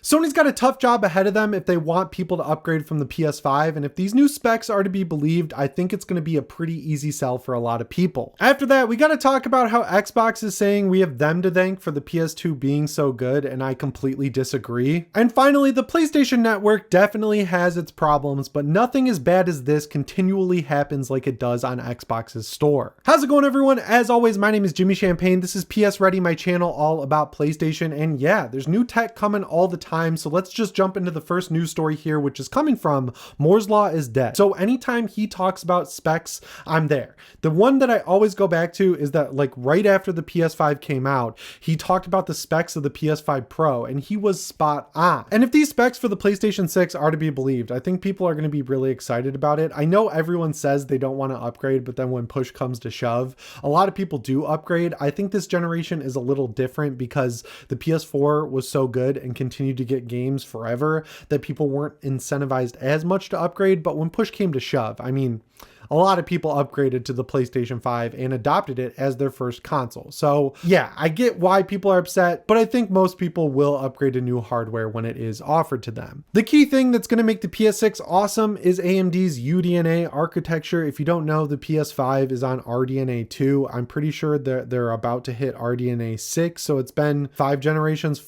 Sony's got a tough job ahead of them if they want people to upgrade from the PS5, and if these new specs are to be believed, I think it's going to be a pretty easy sell for a lot of people. After that, we got to talk about how Xbox is saying we have them to thank for the PS2 being so good, and I completely disagree. And finally, the PlayStation Network definitely has its problems, but nothing as bad as this continually happens like it does on Xbox's store. How's it going, everyone? As always, my name is Jimmy Champagne. This is PSReady, my channel all about PlayStation, and yeah, there's new tech coming all the time. So let's just jump into the first news story here, which is coming from Moore's Law is Dead. So anytime he talks about specs, I'm there. The one that I always go back to is that, like, right after the PS5 came out, he talked about the specs of the PS5 Pro, and he was spot on. And if these specs for the PlayStation 6 are to be believed, I think people are going to be really excited about it. I know everyone says they don't want to upgrade, but then when push comes to shove, a lot of people do upgrade. I think this generation is a little different because the PS4 was so good and continued to get games forever that people weren't incentivized as much to upgrade. But when push came to shove, I mean, a lot of people upgraded to the PlayStation 5 and adopted it as their first console. So yeah, I get why people are upset, but I think most people will upgrade to new hardware when it is offered to them. The key thing that's going to make the PS6 awesome is AMD's UDNA architecture. If you don't know, the PS5 is on RDNA 2. I'm pretty sure they're about to hit RDNA 6. So it's been 4 generations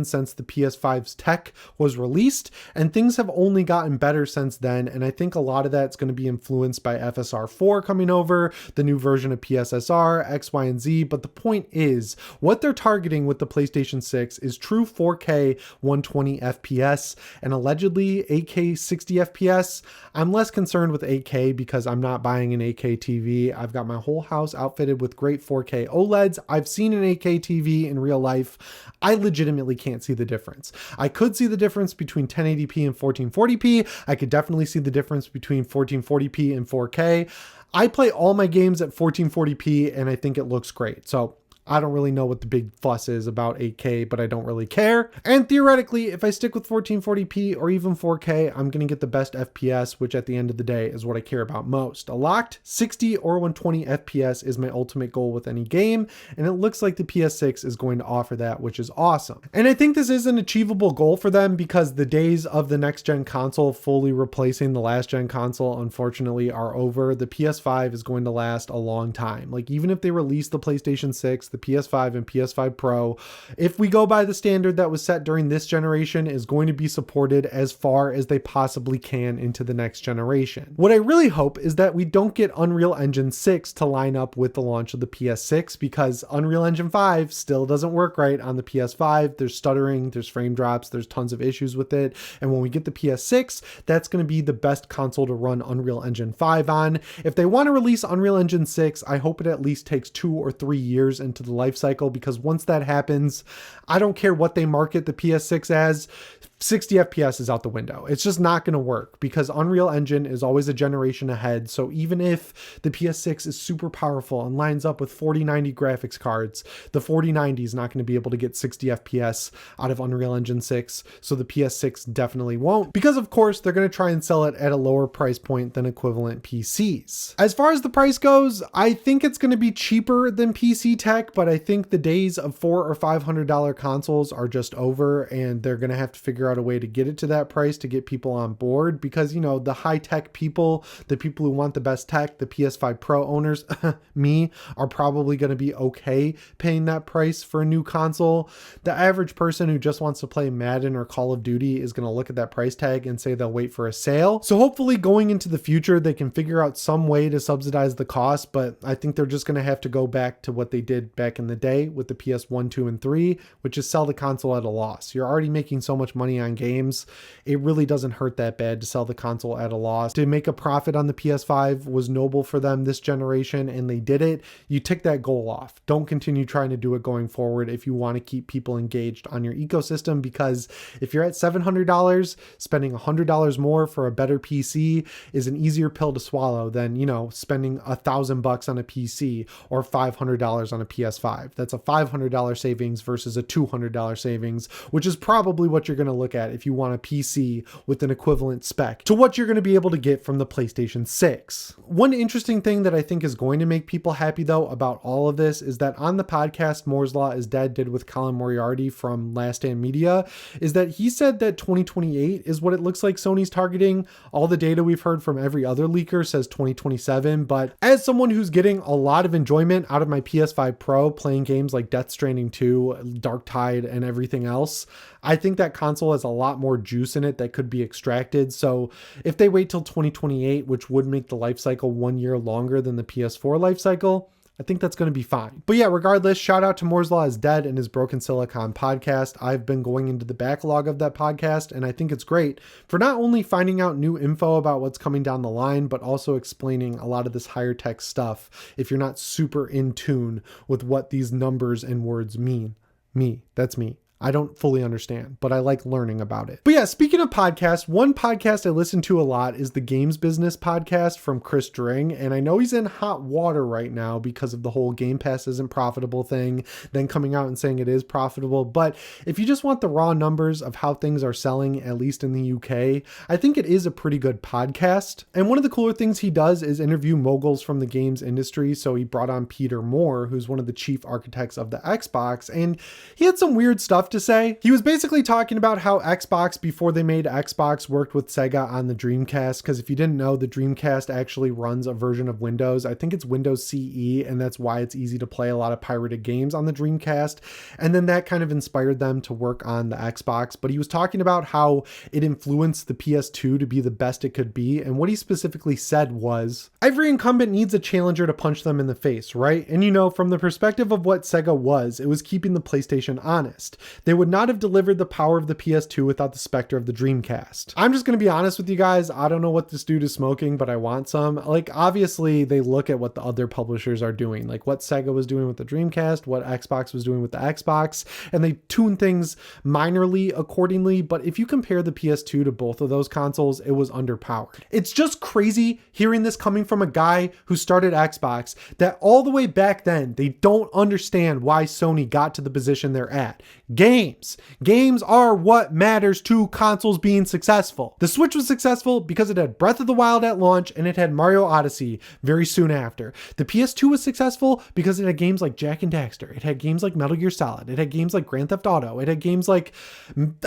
since the PS5's tech was released, and things have only gotten better since then. And I think a lot of that's going to be influenced by FSR4 coming over, the new version of PSSR, X, Y, and Z. But the point is, what they're targeting with the PlayStation 6 is true 4K 120 FPS and allegedly 8K 60 FPS. I'm less concerned with 8K because I'm not buying an 8K TV. I've got my whole house outfitted with great 4K OLEDs. I've seen an 8K TV in real life. I legitimately can't see the difference. I could see the difference between 1080p and 1440p. I could definitely see the difference between 1440p and 4K. I play all my games at 1440p and I think it looks great. So I don't really know what the big fuss is about 8K, but I don't really care. And theoretically, if I stick with 1440p or even 4K, I'm going to get the best FPS, which at the end of the day is what I care about most. A locked 60 or 120 FPS is my ultimate goal with any game, and it looks like the PS6 is going to offer that, which is awesome. And I think this is an achievable goal for them because the days of the next gen console fully replacing the last gen console, unfortunately, are over. The PS5 is going to last a long time. Like, even if they release the PlayStation 6, the PS5 and PS5 Pro, if we go by the standard that was set during this generation, is going to be supported as far as they possibly can into the next generation. What I really hope is that we don't get Unreal Engine 6 to line up with the launch of the PS6, because Unreal Engine 5 still doesn't work right on the PS5. There's stuttering, there's frame drops, there's tons of issues with it. And when we get the PS6, that's going to be the best console to run Unreal Engine 5 on. If they want to release Unreal Engine 6, I hope it at least takes 2 or 3 years into the life cycle, because once that happens, I don't care what they market the PS6 as, 60 FPS is out the window. It's just not going to work because Unreal Engine is always a generation ahead. So even if the PS6 is super powerful and lines up with 4090 graphics cards, the 4090 is not going to be able to get 60 FPS out of Unreal Engine 6. So the PS6 definitely won't, because of course they're going to try and sell it at a lower price point than equivalent PCs. As far as the price goes, I think it's going to be cheaper than PC tech, but I think the days of $400 or $500 consoles are just over, and they're going to have to figure out a way to get it to that price to get people on board, because, you know, the high tech people, the people who want the best tech, the PS5 Pro owners, me, are probably going to be okay paying that price for a new console. The average person who just wants to play Madden or Call of Duty is going to look at that price tag and say they'll wait for a sale. So hopefully going into the future, they can figure out some way to subsidize the cost, but I think they're just going to have to go back to what they did back in the day with the PS1, 2, and 3, which is sell the console at a loss. You're already making so much money on games. It really doesn't hurt that bad to sell the console at a loss. To make a profit on the PS5 was noble for them this generation, and they did it. You tick that goal off. Don't continue trying to do it going forward if you want to keep people engaged on your ecosystem, because if you're at $700, spending $100 more for a better PC is an easier pill to swallow than, you know, spending $1,000 on a PC or $500 on a PS5. That's a $500 savings versus a $200 savings, which is probably what you're going to look look at if you want a PC with an equivalent spec to what you're going to be able to get from the PlayStation 6. One interesting thing that I think is going to make people happy though about all of this is that on the podcast Moore's Law is Dead did with Colin Moriarty from Last Stand Media, is that he said that 2028 is what it looks like Sony's targeting. All the data we've heard from every other leaker says 2027, but as someone who's getting a lot of enjoyment out of my PS5 Pro playing games like Death Stranding 2, Dark Tide, and everything else, I think that console has a lot more juice in it that could be extracted. So if they wait till 2028, which would make the life cycle 1 year longer than the PS4 life cycle, I think that's going to be fine. But yeah, regardless, shout out to Moore's Law is Dead and his Broken Silicon podcast. I've been going into the backlog of that podcast, and I think it's great for not only finding out new info about what's coming down the line, but also explaining a lot of this higher tech stuff if you're not super in tune with what these numbers and words mean. That's me. I don't fully understand, but I like learning about it. But yeah, speaking of podcasts, one podcast I listen to a lot is the Games Business podcast from Chris Dring. And I know he's in hot water right now because of the whole Game Pass isn't profitable thing, then coming out and saying it is profitable. But if you just want the raw numbers of how things are selling, at least in the UK, I think it is a pretty good podcast. And one of the cooler things he does is interview moguls from the games industry. So he brought on Peter Moore, who's one of the chief architects of the Xbox, and he had some weird stuff to say. He was basically talking about how Xbox, before they made Xbox, worked with Sega on the Dreamcast, because if you didn't know, the Dreamcast actually runs a version of Windows. I think it's Windows CE, and that's why it's easy to play a lot of pirated games on the Dreamcast. And then that kind of inspired them to work on the Xbox. But he was talking about how it influenced the PS2 to be the best it could be. And what he specifically said was, every incumbent needs a challenger to punch them in the face, right? And you know, from the perspective of what Sega was, it was keeping the PlayStation honest. They would not have delivered the power of the PS2 without the specter of the Dreamcast. I'm just going to be honest with you guys. I don't know what this dude is smoking, but I want some. Like, obviously they look at what the other publishers are doing, like what Sega was doing with the Dreamcast, what Xbox was doing with the Xbox, and they tune things minorly accordingly. But if you compare the PS2 to both of those consoles, it was underpowered. It's just crazy hearing this coming from a guy who started Xbox, that all the way back then, they don't understand why Sony got to the position they're at. Games are what matters to consoles being successful. The Switch was successful because it had Breath of the Wild at launch and it had Mario Odyssey very soon after. The PS2 was successful because it had games like Jak and Daxter. It had games like Metal Gear Solid. It had games like Grand Theft Auto. It had games like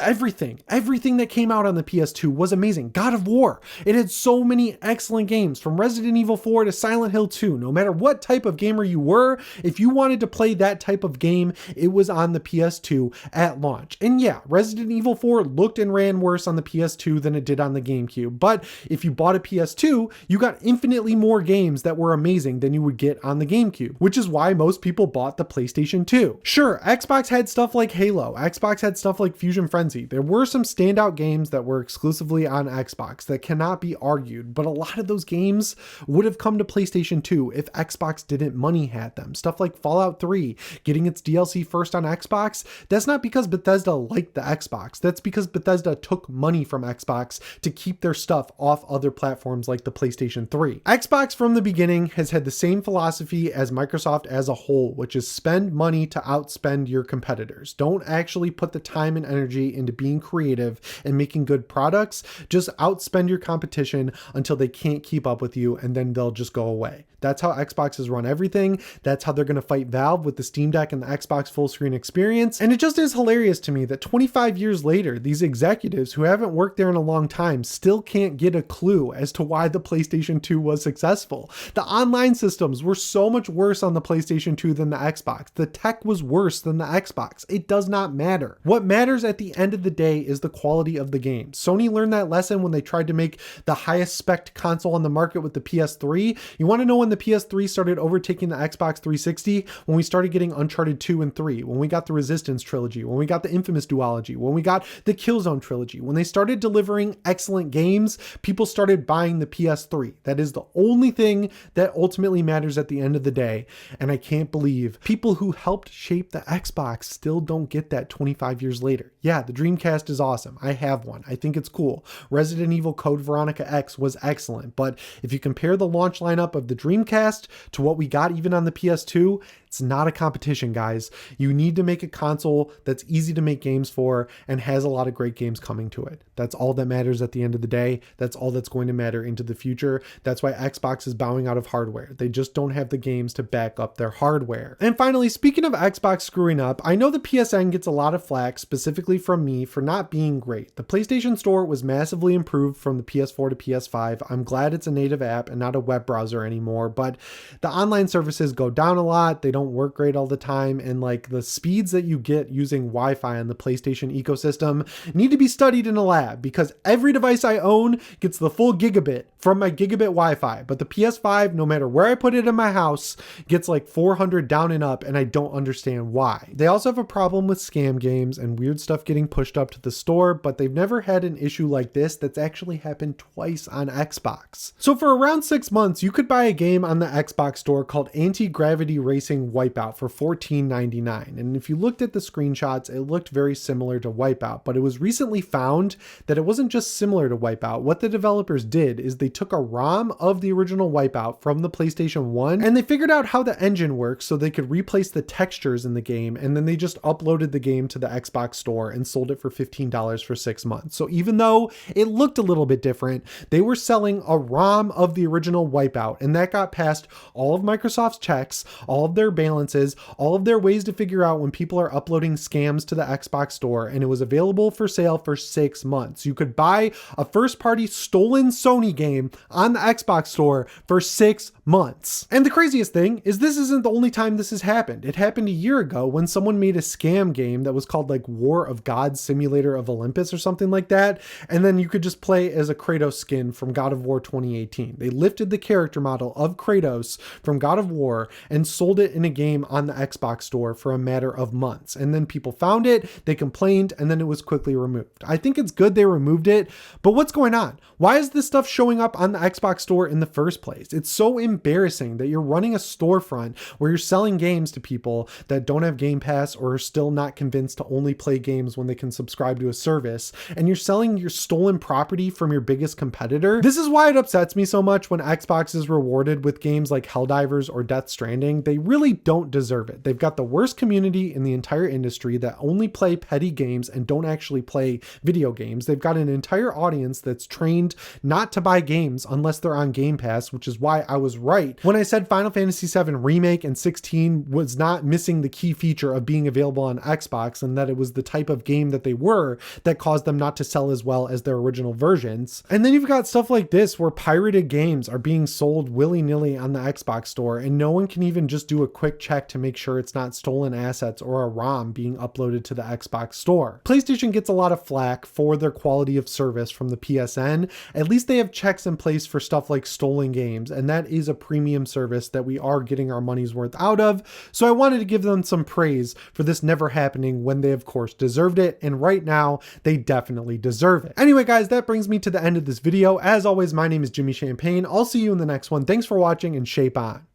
everything. Everything that came out on the PS2 was amazing. God of War. It had so many excellent games, from Resident Evil 4 to Silent Hill 2. No matter what type of gamer you were, if you wanted to play that type of game, it was on the PS2 at launch. And yeah, Resident Evil 4 looked and ran worse on the PS2 than it did on the GameCube. But if you bought a PS2, you got infinitely more games that were amazing than you would get on the GameCube, which is why most people bought the PlayStation 2. Sure, Xbox had stuff like Halo. Xbox had stuff like Fusion Frenzy. There were some standout games that were exclusively on Xbox that cannot be argued, but a lot of those games would have come to PlayStation 2 if Xbox didn't money had them. Stuff like Fallout 3, getting its DLC first on Xbox, that's not because Bethesda liked the Xbox. That's because Bethesda took money from Xbox to keep their stuff off other platforms like the PlayStation 3. Xbox from the beginning has had the same philosophy as Microsoft as a whole, which is spend money to outspend your competitors. Don't actually put the time and energy into being creative and making good products. Just outspend your competition until they can't keep up with you, and then they'll just go away. That's how Xbox has run everything. That's how they're going to fight Valve with the Steam Deck and the Xbox full screen experience. And it just is hilarious to me that 25 years later, these executives who haven't worked there in a long time still can't get a clue as to why the PlayStation 2 was successful. The online systems were so much worse on the PlayStation 2 than the Xbox. The tech was worse than the Xbox. It does not matter. What matters at the end of the day is the quality of the game. Sony learned that lesson when they tried to make the highest spec console on the market with the PS3. You want to know when the PS3 started overtaking the Xbox 360? When we started getting Uncharted 2 and 3, when we got the Resistance trilogy, when we got the Infamous duology, when we got the Killzone trilogy, when they started delivering excellent games, people started buying the PS3. That is the only thing that ultimately matters at the end of the day. And I can't believe people who helped shape the Xbox still don't get that 25 years later. Yeah, the Dreamcast is awesome. I have one. I think it's cool. Resident Evil Code Veronica X was excellent, but if you compare the launch lineup of the Dreamcast to what we got even on the PS2, it's not a competition, guys. You need to make a console that's easy to make games for and has a lot of great games coming to it. That's all that matters at the end of the day. That's all that's going to matter into the future. That's why Xbox is bowing out of hardware. They just don't have the games to back up their hardware. And finally, speaking of Xbox screwing up, I know the PSN gets a lot of flack, specifically from me, for not being great. The PlayStation Store was massively improved from the PS4 to PS5. I'm glad it's a native app and not a web browser anymore, but the online services go down a lot. They don't work great all the time, and like the speeds that you get using Wi-Fi on the PlayStation ecosystem need to be studied in a lab, because every device I own gets the full gigabit from my gigabit Wi-Fi, but the PS5, no matter where I put it in my house, gets like 400 down and up, and I don't understand why. They also have a problem with scam games and weird stuff getting pushed up to the store, but they've never had an issue like this that's actually happened twice on Xbox. So for around 6 months, you could buy a game on the Xbox store called Anti-Gravity Racing Wipeout for $14.99. And if you looked at the screenshots, it looked very similar to Wipeout, but it was recently found that it wasn't just similar to Wipeout. What the developers did is they took a ROM of the original Wipeout from the PlayStation 1 and they figured out how the engine works so they could replace the textures in the game, and then they just uploaded the game to the Xbox store and sold it for $15 for 6 months. So even though it looked a little bit different, they were selling a ROM of the original Wipeout, and that got past all of Microsoft's checks, all of their balances, all of their ways to figure out when people are uploading scams to the Xbox store, and it was available for sale for 6 months. You could buy a first-party stolen Sony game on the Xbox store for 6 months. And the craziest thing is this isn't the only time this has happened. It happened a year ago when someone made a scam game that was called like War of Gods Simulator of Olympus or something like that, and then you could just play as a Kratos skin from God of War 2018. They lifted the character model of Kratos from God of War and sold it in a game on the Xbox store for a matter of months. And then people found it, they complained, and then it was quickly removed. I think it's good they removed it, but what's going on? Why is this stuff showing up on the Xbox store in the first place? It's so embarrassing that you're running a storefront where you're selling games to people that don't have Game Pass or are still not convinced to only play games when they can subscribe to a service, and you're selling your stolen property from your biggest competitor. This is why it upsets me so much when Xbox is rewarded with games like Helldivers or Death Stranding. They really don't deserve it. They've got the worst community in the entire industry that only play petty games and don't actually play video games. They've got an entire audience that's trained not to buy games unless they're on Game Pass, which is why I was right when I said Final Fantasy VII Remake and 16 was not missing the key feature of being available on Xbox, and that it was the type of game that they were that caused them not to sell as well as their original versions. And then you've got stuff like this where pirated games are being sold willy-nilly on the Xbox store, and no one can even just do a quick check to make sure it's not stolen assets or a ROM being uploaded to the Xbox store. PlayStation gets a lot of flack for their quality of service from the PSN. At least they have checks in place for stuff like stolen games, and that is a premium service that we are getting our money's worth out of. So I wanted to give them some praise for this never happening when they of course deserved it, and right now they definitely deserve it. Anyway guys, that brings me to the end of this video. As always, my name is Jimmy Champagne. I'll see you in the next one. Thanks for watching, and shape on.